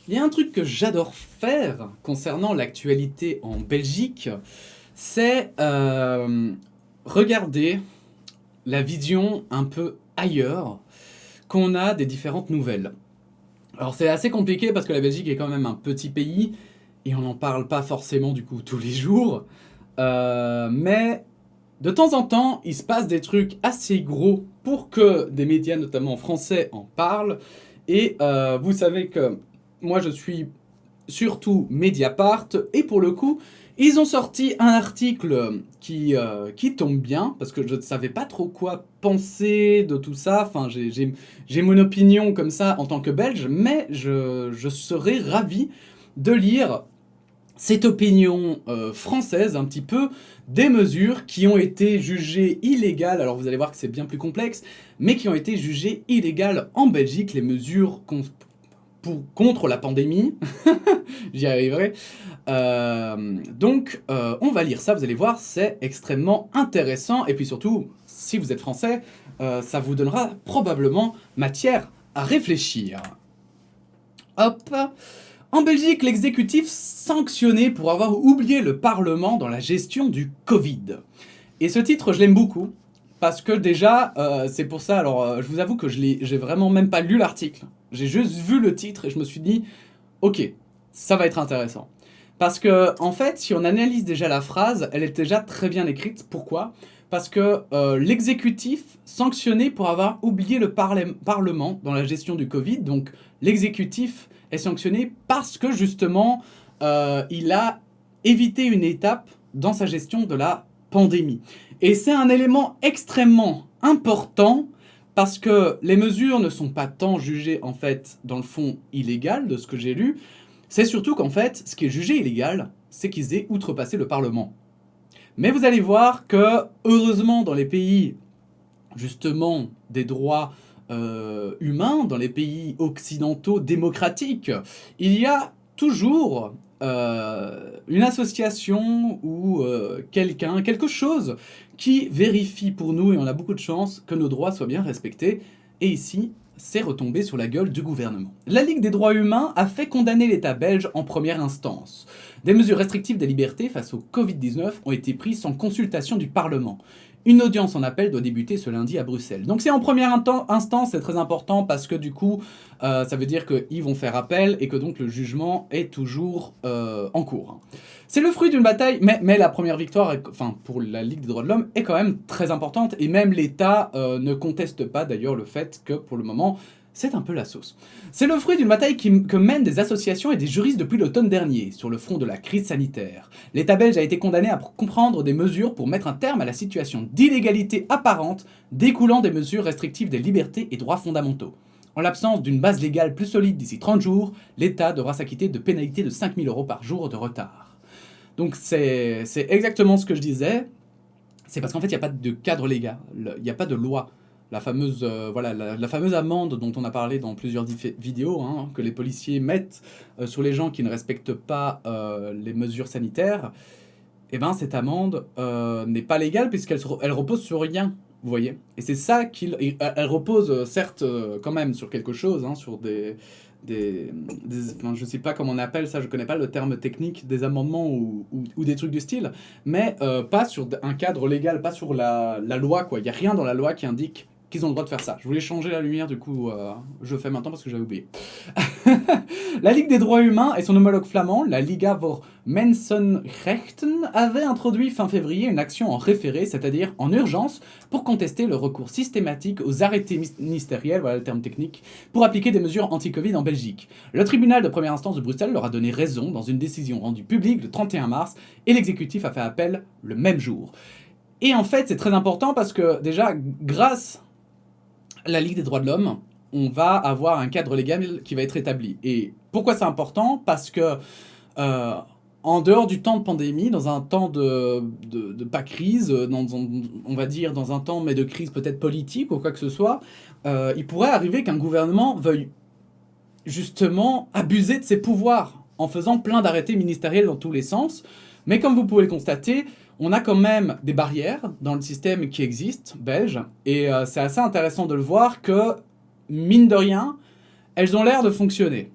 Il y a un truc que j'adore faire concernant l'actualité en Belgique, c'est regarder la vision un peu ailleurs qu'on a des différentes nouvelles. Alors c'est assez compliqué parce que la Belgique est quand même un petit pays et on n'en parle pas forcément du coup tous les jours. Mais de temps en temps, il se passe des trucs assez gros pour que des médias, notamment français, en parlent. Et vous savez que moi je suis surtout Mediapart, et pour le coup, ils ont sorti un article qui tombe bien, parce que je ne savais pas trop quoi penser de tout ça, enfin j'ai mon opinion comme ça en tant que Belge, mais je serais ravi de lire cette opinion française un petit peu des mesures qui ont été jugées illégales, alors vous allez voir que c'est bien plus complexe, mais qui ont été jugées illégales en Belgique, les mesures contre la pandémie, j'y arriverai. On va lire ça, vous allez voir, c'est extrêmement intéressant. Et puis surtout, si vous êtes français, ça vous donnera probablement matière à réfléchir. Hop. En Belgique, l'exécutif sanctionné pour avoir oublié le Parlement dans la gestion du Covid. Et ce titre, je l'aime beaucoup. Parce que déjà, c'est pour ça, alors je vous avoue que j'ai vraiment même pas lu l'article. J'ai juste vu le titre et je me suis dit, ok, ça va être intéressant. Parce que, en fait, si on analyse déjà la phrase, elle est déjà très bien écrite. Pourquoi ? Parce que l'exécutif sanctionné pour avoir oublié le Parlement dans la gestion du Covid, donc l'exécutif est sanctionné parce que justement, il a évité une étape dans sa gestion de la pandémie. Et c'est un élément extrêmement important parce que les mesures ne sont pas tant jugées en fait dans le fond illégales de ce que j'ai lu, c'est surtout qu'en fait ce qui est jugé illégal, c'est qu'ils aient outrepassé le Parlement. Mais vous allez voir que heureusement dans les pays justement des droits humains, dans les pays occidentaux démocratiques, il y a toujours une association ou quelque chose qui vérifie pour nous, et on a beaucoup de chance, que nos droits soient bien respectés. Et ici, c'est retombé sur la gueule du gouvernement. La Ligue des droits humains a fait condamner l'État belge en première instance. Des mesures restrictives des libertés face au Covid-19 ont été prises sans consultation du Parlement. Une audience en appel doit débuter ce lundi à Bruxelles. Donc c'est en première instance, c'est très important parce que du coup, ça veut dire qu'ils vont faire appel et que donc le jugement est toujours en cours. C'est le fruit d'une bataille, mais la première victoire, enfin pour la Ligue des droits de l'homme, est quand même très importante et même l'État ne conteste pas d'ailleurs le fait que pour le moment, c'est un peu la sauce. C'est le fruit d'une bataille que mènent des associations et des juristes depuis l'automne dernier, sur le front de la crise sanitaire. L'État belge a été condamné à comprendre des mesures pour mettre un terme à la situation d'illégalité apparente découlant des mesures restrictives des libertés et droits fondamentaux. En l'absence d'une base légale plus solide d'ici 30 jours, l'État devra s'acquitter de pénalités de 5 000 € par jour de retard. Donc c'est exactement ce que je disais. C'est parce qu'en fait, il n'y a pas de cadre légal, il n'y a pas de loi. La fameuse, la fameuse amende dont on a parlé dans plusieurs vidéos, hein, que les policiers mettent sur les gens qui ne respectent pas les mesures sanitaires, eh ben, cette amende n'est pas légale puisqu'elle repose sur rien, vous voyez. Et c'est ça elle repose certes quand même sur quelque chose, hein, sur enfin, je sais pas comment on appelle ça, je connais pas le terme technique, des amendements ou des trucs du style, mais pas sur un cadre légal, pas sur la loi, quoi. Il n'y a rien dans la loi qui indique qu'ils ont le droit de faire ça. Je voulais changer la lumière, du coup, je le fais maintenant parce que j'avais oublié. La Ligue des droits humains et son homologue flamand, la Liga voor Mensenrechten, avait introduit fin février une action en référé, c'est-à-dire en urgence, pour contester le recours systématique aux arrêtés ministériels, voilà le terme technique, pour appliquer des mesures anti-Covid en Belgique. Le tribunal de première instance de Bruxelles leur a donné raison dans une décision rendue publique le 31 mars, et l'exécutif a fait appel le même jour. Et en fait, c'est très important parce que déjà, grâce à la Ligue des droits de l'homme, on va avoir un cadre légal qui va être établi. Et pourquoi c'est important ? Parce que en dehors du temps de pandémie, dans un temps de pas crise, on va dire dans un temps mais de crise peut-être politique ou quoi que ce soit, il pourrait arriver qu'un gouvernement veuille justement abuser de ses pouvoirs en faisant plein d'arrêtés ministériels dans tous les sens. Mais comme vous pouvez le constater, on a quand même des barrières dans le système qui existe, belge, et c'est assez intéressant de le voir que, mine de rien, elles ont l'air de fonctionner.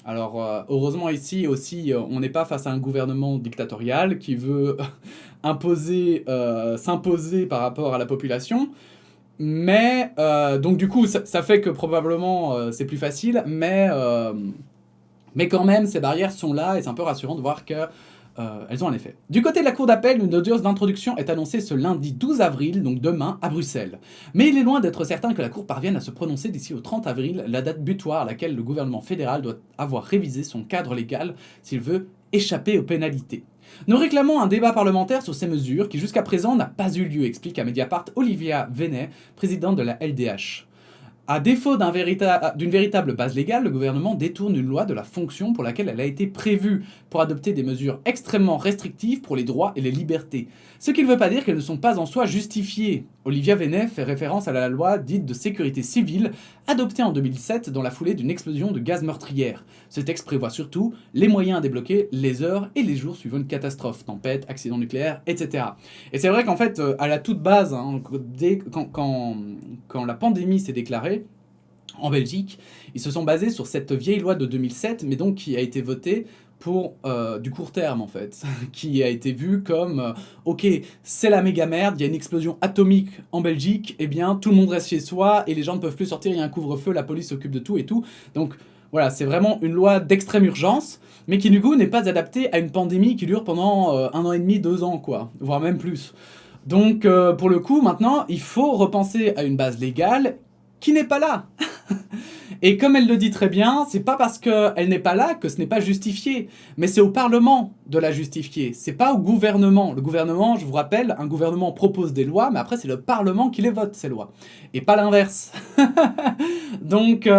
Alors, heureusement ici aussi, on n'est pas face à un gouvernement dictatorial qui veut s'imposer par rapport à la population. Mais, donc du coup, ça fait que probablement c'est plus facile, mais quand même, ces barrières sont là et c'est un peu rassurant de voir que elles ont un effet. Du côté de la Cour d'appel, une audience d'introduction est annoncée ce lundi 12 avril, donc demain, à Bruxelles. Mais il est loin d'être certain que la Cour parvienne à se prononcer d'ici au 30 avril, la date butoir à laquelle le gouvernement fédéral doit avoir révisé son cadre légal s'il veut échapper aux pénalités. Nous réclamons un débat parlementaire sur ces mesures qui jusqu'à présent n'a pas eu lieu, explique à Mediapart Olivia Venet, présidente de la LDH. À défaut d'une véritable base légale, le gouvernement détourne une loi de la fonction pour laquelle elle a été prévue, pour adopter des mesures extrêmement restrictives pour les droits et les libertés. Ce qui ne veut pas dire qu'elles ne sont pas en soi justifiées. Olivia Venet fait référence à la loi dite de sécurité civile, adoptée en 2007 dans la foulée d'une explosion de gaz meurtrière. Ce texte prévoit surtout les moyens à débloquer les heures et les jours suivant une catastrophe, tempête, accident nucléaire, etc. Et c'est vrai qu'en fait, à la toute base, hein, quand la pandémie s'est déclarée, en Belgique, ils se sont basés sur cette vieille loi de 2007, mais donc qui a été votée pour du court terme en fait, qui a été vue comme ok, c'est la méga merde, il y a une explosion atomique en Belgique, eh bien tout le monde reste chez soi et les gens ne peuvent plus sortir, il y a un couvre-feu, la police s'occupe de tout et tout. Donc voilà, c'est vraiment une loi d'extrême urgence, mais qui du coup n'est pas adaptée à une pandémie qui dure pendant 1 an et demi, 2 ans quoi, voire même plus. Donc pour le coup, maintenant, il faut repenser à une base légale qui n'est pas là. Et comme elle le dit très bien, c'est pas parce qu'elle n'est pas là que ce n'est pas justifié, mais c'est au Parlement de la justifier, c'est pas au gouvernement. Le gouvernement, je vous rappelle, un gouvernement propose des lois, mais après c'est le Parlement qui les vote, ces lois, et pas l'inverse. donc,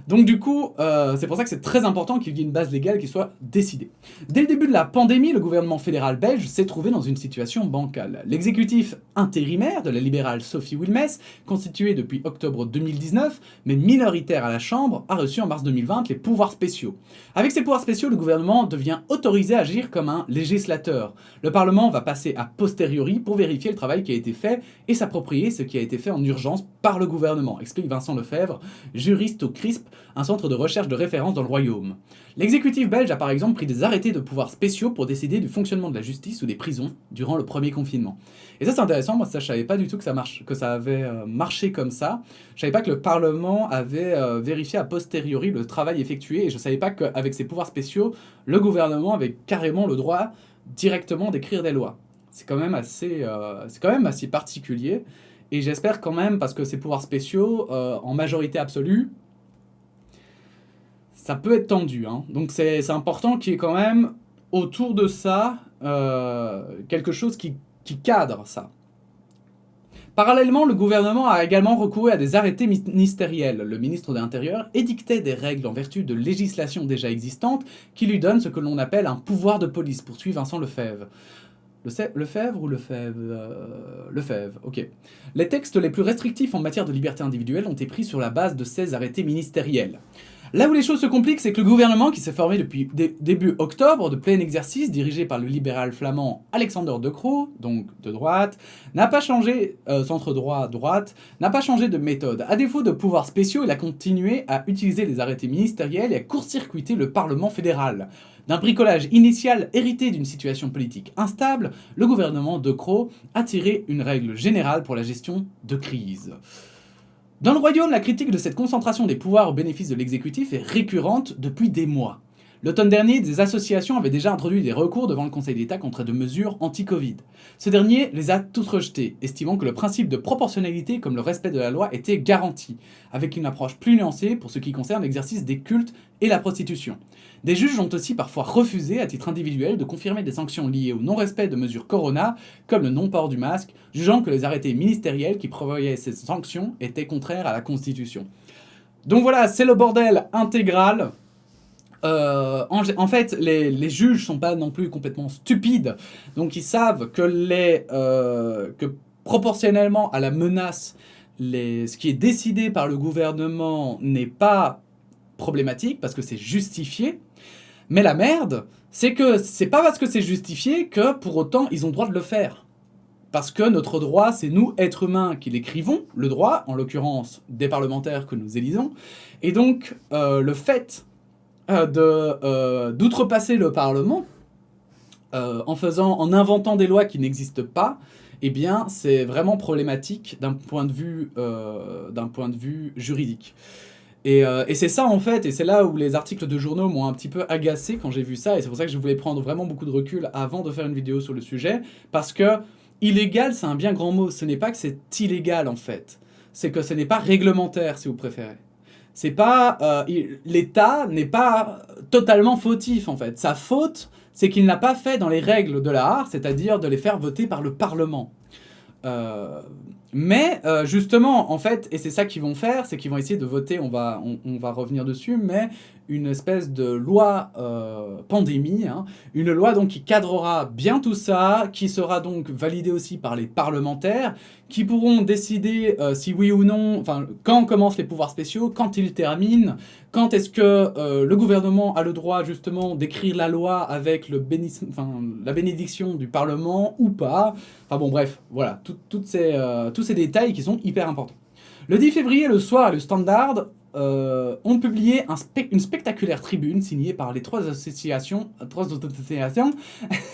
donc du coup, c'est pour ça que c'est très important qu'il y ait une base légale qui soit décidée. Dès le début de la pandémie, le gouvernement fédéral belge s'est trouvé dans une situation bancale. L'exécutif intérimaire de la libérale Sophie Wilmès, constitué depuis octobre 2019, mais minoritaire à la Chambre, a reçu en mars 2020 les pouvoirs spéciaux. Avec ces pouvoirs spéciaux, le gouvernement devient autorisé à agir comme un législateur. Le Parlement va passer a posteriori pour vérifier le travail qui a été fait et s'approprier ce qui a été fait en urgence par le gouvernement, explique Vincent Lefebvre, juriste au CRISP, un centre de recherche de référence dans le Royaume. L'exécutif belge a par exemple pris des arrêtés de pouvoirs spéciaux pour décider du fonctionnement de la justice ou des prisons durant le premier confinement. Et ça c'est intéressant, moi ça je savais pas du tout que ça avait marché comme ça. Je savais pas que le Parlement avait vérifié a posteriori le travail effectué et je savais pas qu'avec ses pouvoirs spéciaux, le gouvernement avait carrément le droit directement d'écrire des lois. C'est quand même assez particulier. Et j'espère quand même, parce que ces pouvoirs spéciaux, en majorité absolue, ça peut être tendu. Hein. Donc c'est important qu'il y ait quand même, autour de ça, quelque chose qui cadre ça. Parallèlement, le gouvernement a également recouru à des arrêtés ministériels. Le ministre de l'Intérieur édictait des règles en vertu de législation déjà existante qui lui donnent ce que l'on appelle un pouvoir de police, poursuit Vincent Lefebvre. Lefebvre ou Lefebvre Lefebvre, ok. Les textes les plus restrictifs en matière de liberté individuelle ont été pris sur la base de ces arrêtés ministériels. Là où les choses se compliquent, c'est que le gouvernement, qui s'est formé depuis début octobre, de plein exercice, dirigé par le libéral flamand Alexander De Croo, donc de droite, n'a pas changé, centre-droit-droite, n'a pas changé de méthode. À défaut de pouvoirs spéciaux, il a continué à utiliser les arrêtés ministériels et à court-circuiter le Parlement fédéral. D'un bricolage initial hérité d'une situation politique instable, le gouvernement De Croo a tiré une règle générale pour la gestion de crise. Dans le Royaume, la critique de cette concentration des pouvoirs au bénéfice de l'exécutif est récurrente depuis des mois. L'automne dernier, des associations avaient déjà introduit des recours devant le Conseil d'État contre de mesures anti-Covid. Ce dernier les a toutes rejetées, estimant que le principe de proportionnalité comme le respect de la loi était garanti, avec une approche plus nuancée pour ce qui concerne l'exercice des cultes et la prostitution. Des juges ont aussi parfois refusé, à titre individuel, de confirmer des sanctions liées au non-respect de mesures corona, comme le non-port du masque, jugeant que les arrêtés ministériels qui prévoyaient ces sanctions étaient contraires à la Constitution. Donc voilà, c'est le bordel intégral. En fait, les juges sont pas non plus complètement stupides, donc ils savent que proportionnellement à la menace, ce qui est décidé par le gouvernement n'est pas problématique parce que c'est justifié. Mais la merde, c'est que c'est pas parce que c'est justifié que pour autant ils ont le droit de le faire. Parce que notre droit, c'est nous, êtres humains, qui l'écrivons, le droit, en l'occurrence des parlementaires que nous élisons. Et donc, le fait d'outrepasser le Parlement en inventant des lois qui n'existent pas, eh bien, c'est vraiment problématique d'un point de vue juridique. Et c'est ça en fait, et c'est là où les articles de journaux m'ont un petit peu agacé quand j'ai vu ça, et c'est pour ça que je voulais prendre vraiment beaucoup de recul avant de faire une vidéo sur le sujet, parce que illégal, c'est un bien grand mot, ce n'est pas que c'est illégal en fait, c'est que ce n'est pas réglementaire si vous préférez. C'est pas, l'État n'est pas totalement fautif en fait, sa faute, c'est qu'il n'a pas fait dans les règles de l'art, c'est-à-dire de les faire voter par le Parlement. Mais justement, en fait, et c'est ça qu'ils vont faire, c'est qu'ils vont essayer de voter, on va revenir dessus, mais une espèce de loi pandémie, hein, une loi donc qui cadrera bien tout ça, qui sera donc validée aussi par les parlementaires, qui pourront décider si oui ou non, enfin, quand commencent les pouvoirs spéciaux, quand ils terminent, quand est-ce que le gouvernement a le droit justement d'écrire la loi avec la bénédiction du Parlement ou pas. Enfin bon, bref, voilà, tous ces détails qui sont hyper importants. Le 10 février, le soir, le Standard ont publié une spectaculaire tribune signée par les trois associations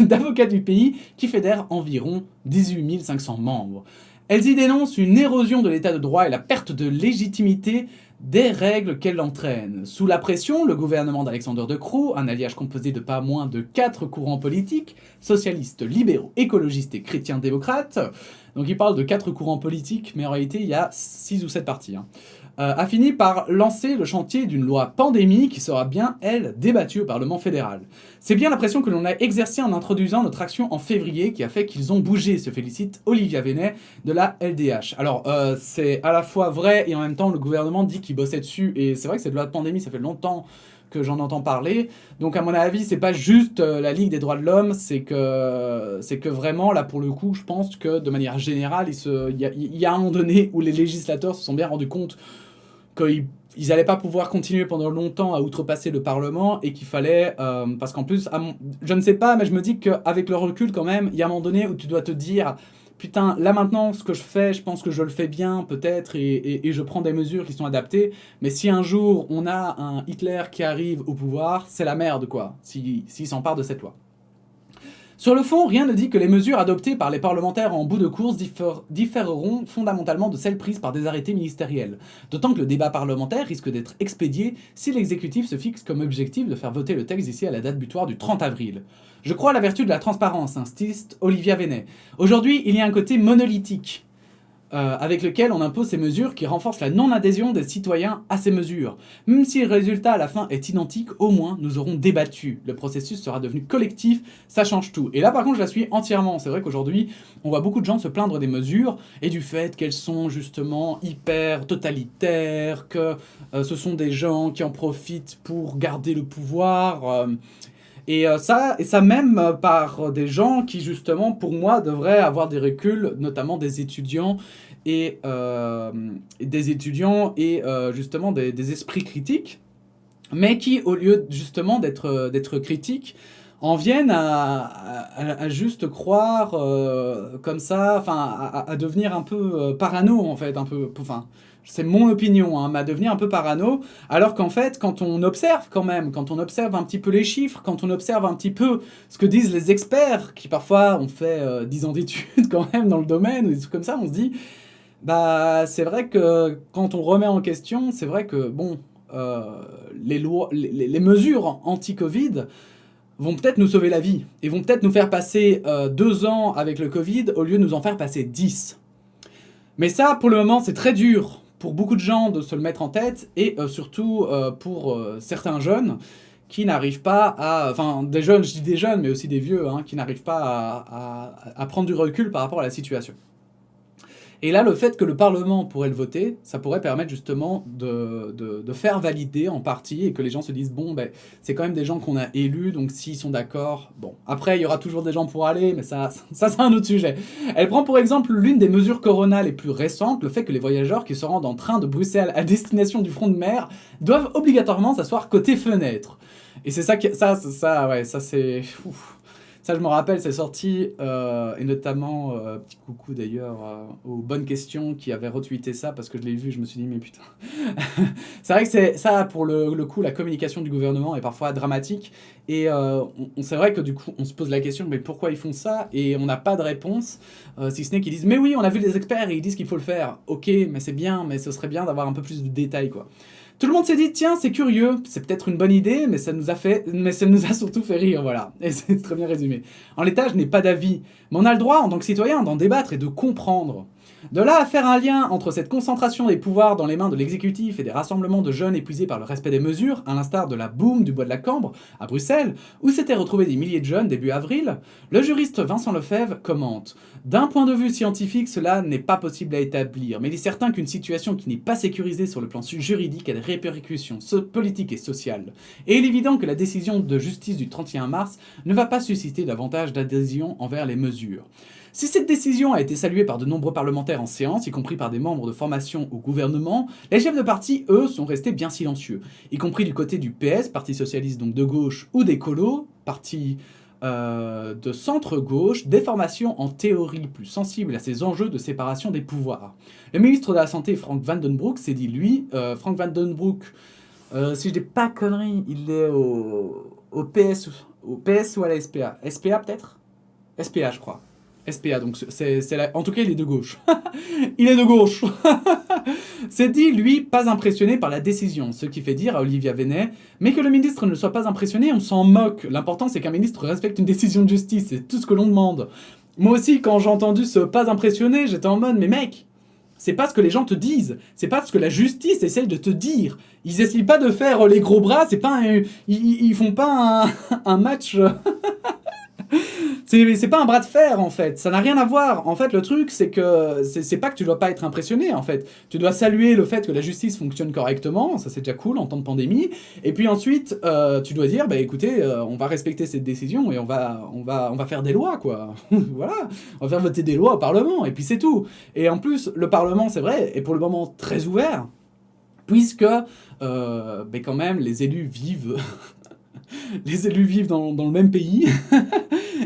d'avocats du pays qui fédèrent environ 18 500 membres. Elles y dénoncent une érosion de l'état de droit et la perte de légitimité des règles qu'elle entraîne. Sous la pression, le gouvernement d'Alexander De Croo, un alliage composé de pas moins de 4 courants politiques, socialistes, libéraux, écologistes et chrétiens-démocrates, donc il parle de 4 courants politiques, mais en réalité il y a 6 ou 7 partis, a fini par lancer le chantier d'une loi pandémie qui sera bien, elle, débattue au Parlement fédéral. C'est bien la pression que l'on a exercée en introduisant notre action en février qui a fait qu'ils ont bougé, se félicite Olivia Venet de la LDH. Alors, c'est à la fois vrai et en même temps, le gouvernement dit qu'il bossait dessus, et c'est vrai que cette loi de pandémie, ça fait longtemps que j'en entends parler. Donc à mon avis, c'est pas juste la Ligue des droits de l'homme, c'est que vraiment, là pour le coup, je pense que de manière générale, il y a un moment donné où les législateurs se sont bien rendus compte qu'ils n'allaient pas pouvoir continuer pendant longtemps à outrepasser le Parlement et qu'il fallait... parce qu'en plus, je ne sais pas, mais je me dis qu'avec le recul quand même, il y a un moment donné où tu dois te dire... Putain, là maintenant, ce que je fais, je pense que je le fais bien, peut-être, et je prends des mesures qui sont adaptées. Mais si un jour, on a un Hitler qui arrive au pouvoir, c'est la merde, quoi, s'il s'empare de cette loi. Sur le fond, rien ne dit que les mesures adoptées par les parlementaires en bout de course différeront fondamentalement de celles prises par des arrêtés ministériels. D'autant que le débat parlementaire risque d'être expédié si l'exécutif se fixe comme objectif de faire voter le texte d'ici à la date butoir du 30 avril. Je crois à la vertu de la transparence, insiste Olivia Venet. Aujourd'hui, il y a un côté monolithique avec lequel on impose ces mesures qui renforcent la non-adhésion des citoyens à ces mesures. Même si le résultat à la fin est identique, au moins nous aurons débattu. Le processus sera devenu collectif, ça change tout. Et là par contre je la suis entièrement. C'est vrai qu'aujourd'hui on voit beaucoup de gens se plaindre des mesures et du fait qu'elles sont justement hyper totalitaires, que ce sont des gens qui en profitent pour garder le pouvoir... Et ça même par des gens qui, justement, pour moi, devraient avoir des reculs, notamment des étudiants et justement des esprits critiques, mais qui, au lieu justement d'être critiques, en viennent à juste croire comme ça, enfin, à devenir un peu parano, en fait, un peu... Enfin, c'est mon opinion, hein, mais à devenir un peu parano, alors qu'en fait, quand on observe quand même, quand on observe un petit peu les chiffres, quand on observe un petit peu ce que disent les experts, qui parfois ont fait 10 ans d'études quand même dans le domaine, ou des trucs comme ça, on se dit, bah c'est vrai que quand on remet en question, c'est vrai que, bon, les mesures anti-Covid vont peut-être nous sauver la vie, et vont peut-être nous faire passer 2 ans avec le Covid, au lieu de nous en faire passer 10. Mais ça, pour le moment, c'est très dur pour beaucoup de gens de se le mettre en tête, et surtout pour certains jeunes qui n'arrivent pas à... Enfin, des jeunes, je dis des jeunes, mais aussi des vieux, hein, qui n'arrivent pas à prendre du recul par rapport à la situation. Et là, le fait que le Parlement pourrait le voter, ça pourrait permettre justement de faire valider en partie, et que les gens se disent, bon, ben, c'est quand même des gens qu'on a élus, donc s'ils sont d'accord, bon. Après, il y aura toujours des gens pour aller, mais ça c'est un autre sujet. Elle prend pour exemple l'une des mesures Corona les plus récentes, le fait que les voyageurs qui se rendent en train de Bruxelles à destination du front de mer doivent obligatoirement s'asseoir côté fenêtre. Et c'est ça, ouais, ça c'est... Ouf. Ça, je me rappelle, c'est sorti, et notamment, petit coucou d'ailleurs aux bonnes questions qui avaient retweeté ça, parce que je l'ai vu, je me suis dit, mais putain. C'est vrai que c'est ça, pour le coup, la communication du gouvernement est parfois dramatique, et c'est vrai que du coup, on se pose la question, mais pourquoi ils font ça? Et on n'a pas de réponse, si ce n'est qu'ils disent, mais oui, on a vu des experts et ils disent qu'il faut le faire. Ok, mais c'est bien, mais ce serait bien d'avoir un peu plus de détails, quoi. Tout le monde s'est dit, tiens, c'est curieux, c'est peut-être une bonne idée, mais ça nous a surtout fait rire, voilà. Et c'est très bien résumé. En l'état, je n'ai pas d'avis, mais on a le droit, en tant que citoyen, d'en débattre et de comprendre. De là à faire un lien entre cette concentration des pouvoirs dans les mains de l'exécutif et des rassemblements de jeunes épuisés par le respect des mesures, à l'instar de la boum du bois de la Cambre, à Bruxelles, où s'étaient retrouvés des milliers de jeunes début avril, le juriste Vincent Lefebvre commente. D'un point de vue scientifique, cela n'est pas possible à établir, mais il est certain qu'une situation qui n'est pas sécurisée sur le plan juridique a des répercussions politiques et sociales. Et il est évident que la décision de justice du 31 mars ne va pas susciter davantage d'adhésion envers les mesures. Si cette décision a été saluée par de nombreux parlementaires en séance, y compris par des membres de formation au gouvernement, les chefs de parti, eux, sont restés bien silencieux, y compris du côté du PS, Parti Socialiste donc de gauche, ou des colos, parti de centre-gauche, des formations en théorie plus sensibles à ces enjeux de séparation des pouvoirs. Le ministre de la Santé, Frank Vandenbroek, s'est dit, lui, Frank Vandenbroek, si je dis pas conneries, il est au PS ou à la SPA. SPA peut-être? SPA, je crois. SPA, donc en tout cas, il est de gauche. Il est de gauche. C'est dit, lui, pas impressionné par la décision, ce qui fait dire à Olivia Venet, mais que le ministre ne soit pas impressionné, on s'en moque. L'important, c'est qu'un ministre respecte une décision de justice, c'est tout ce que l'on demande. Moi aussi, quand j'ai entendu ce pas impressionné, j'étais en mode, mais mec, c'est pas ce que les gens te disent, c'est pas ce que la justice essaye de te dire. Ils essayent pas de faire les gros bras, c'est pas ils font pas un match... C'est pas un bras de fer en fait, ça n'a rien à voir. En fait, le truc, c'est que c'est pas que tu dois pas être impressionné en fait. Tu dois saluer le fait que la justice fonctionne correctement, ça c'est déjà cool en temps de pandémie. Et puis ensuite, tu dois dire, bah écoutez, on va respecter cette décision et on va faire des lois quoi. Voilà, on va faire voter des lois au Parlement et puis c'est tout. Et en plus, le Parlement, c'est vrai, est pour le moment très ouvert, puisque quand même les élus vivent. Les élus vivent dans le même pays,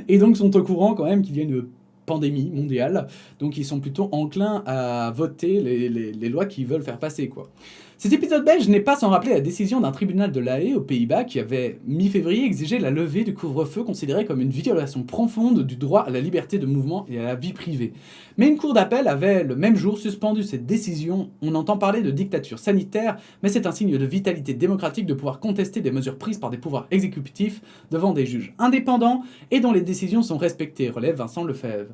et donc sont au courant quand même qu'il y a une pandémie mondiale, donc ils sont plutôt enclins à voter les lois qu'ils veulent faire passer, quoi. Cet épisode belge n'est pas sans rappeler la décision d'un tribunal de La Haye aux Pays-Bas qui avait, mi-février, exigé la levée du couvre-feu considéré comme une violation profonde du droit à la liberté de mouvement et à la vie privée. Mais une cour d'appel avait, le même jour, suspendu cette décision. On entend parler de dictature sanitaire, mais c'est un signe de vitalité démocratique de pouvoir contester des mesures prises par des pouvoirs exécutifs devant des juges indépendants et dont les décisions sont respectées, relève Vincent Lefebvre.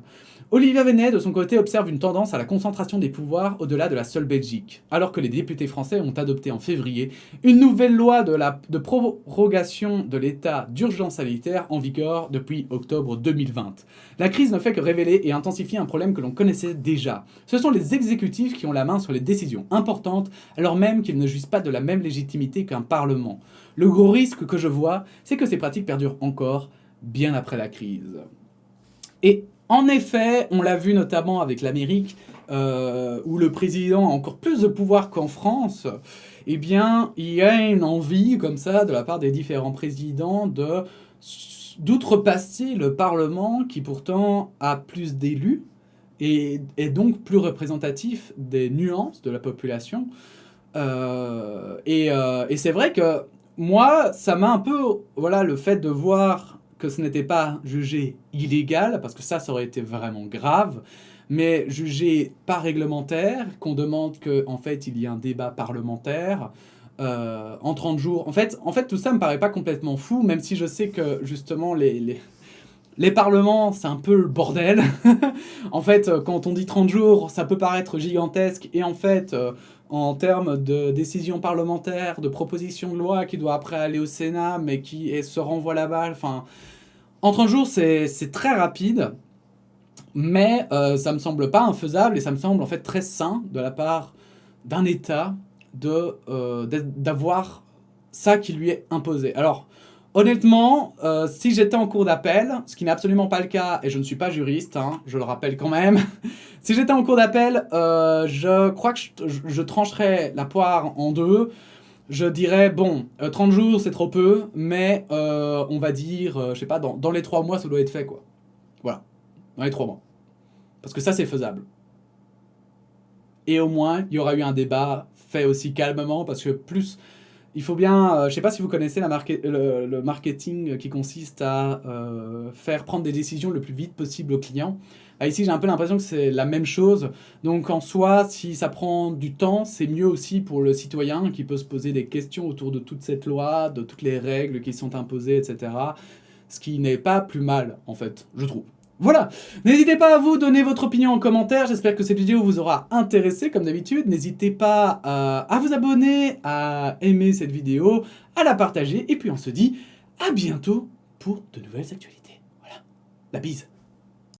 Olivia Venet, de son côté, observe une tendance à la concentration des pouvoirs au-delà de la seule Belgique, alors que les députés français ont adopté en février une nouvelle loi de prorogation de l'état d'urgence sanitaire en vigueur depuis octobre 2020. La crise ne fait que révéler et intensifier un problème que l'on connaissait déjà. Ce sont les exécutifs qui ont la main sur les décisions importantes, alors même qu'ils ne jouissent pas de la même légitimité qu'un parlement. Le gros risque que je vois, c'est que ces pratiques perdurent encore bien après la crise. Et en effet, on l'a vu notamment avec l'Amérique, où le président a encore plus de pouvoir qu'en France. Eh bien, il y a une envie, comme ça, de la part des différents présidents, d'outrepasser le Parlement, qui pourtant a plus d'élus, et est donc plus représentatif des nuances de la population. Et c'est vrai que moi, ça m'a un peu... Voilà, le fait de voir que ce n'était pas jugé illégal, parce que ça aurait été vraiment grave, mais jugé pas réglementaire, qu'on demande qu'en fait il y ait un débat parlementaire en 30 jours. En fait, tout ça me paraît pas complètement fou, même si je sais que justement les parlements, c'est un peu le bordel. En fait, quand on dit 30 jours, ça peut paraître gigantesque, et en fait... en termes de décision parlementaire, de proposition de loi qui doit après aller au Sénat, mais qui se renvoie la balle. Enfin, en 30 jours, c'est très rapide, mais ça me semble pas infaisable, et ça me semble en fait très sain de la part d'un État d'avoir ça qui lui est imposé. Alors, honnêtement, si j'étais en cour d'appel, ce qui n'est absolument pas le cas, et je ne suis pas juriste, hein, je le rappelle quand même, si j'étais en cour d'appel, je crois que je trancherais la poire en deux. Je dirais, bon, 30 jours c'est trop peu, mais on va dire, je sais pas, dans les 3 mois ça doit être fait quoi. Voilà, dans les 3 mois. Parce que ça c'est faisable. Et au moins, il y aura eu un débat fait aussi calmement, parce que plus... Il faut bien... je sais pas si vous connaissez le marketing qui consiste à faire prendre des décisions le plus vite possible au client. Ah, ici, j'ai un peu l'impression que c'est la même chose. Donc, en soi, si ça prend du temps, c'est mieux aussi pour le citoyen qui peut se poser des questions autour de toute cette loi, de toutes les règles qui sont imposées, etc. Ce qui n'est pas plus mal, en fait, je trouve. Voilà, n'hésitez pas à vous donner votre opinion en commentaire, j'espère que cette vidéo vous aura intéressé comme d'habitude. N'hésitez pas à vous abonner, à aimer cette vidéo, à la partager, et puis on se dit à bientôt pour de nouvelles actualités. Voilà, la bise.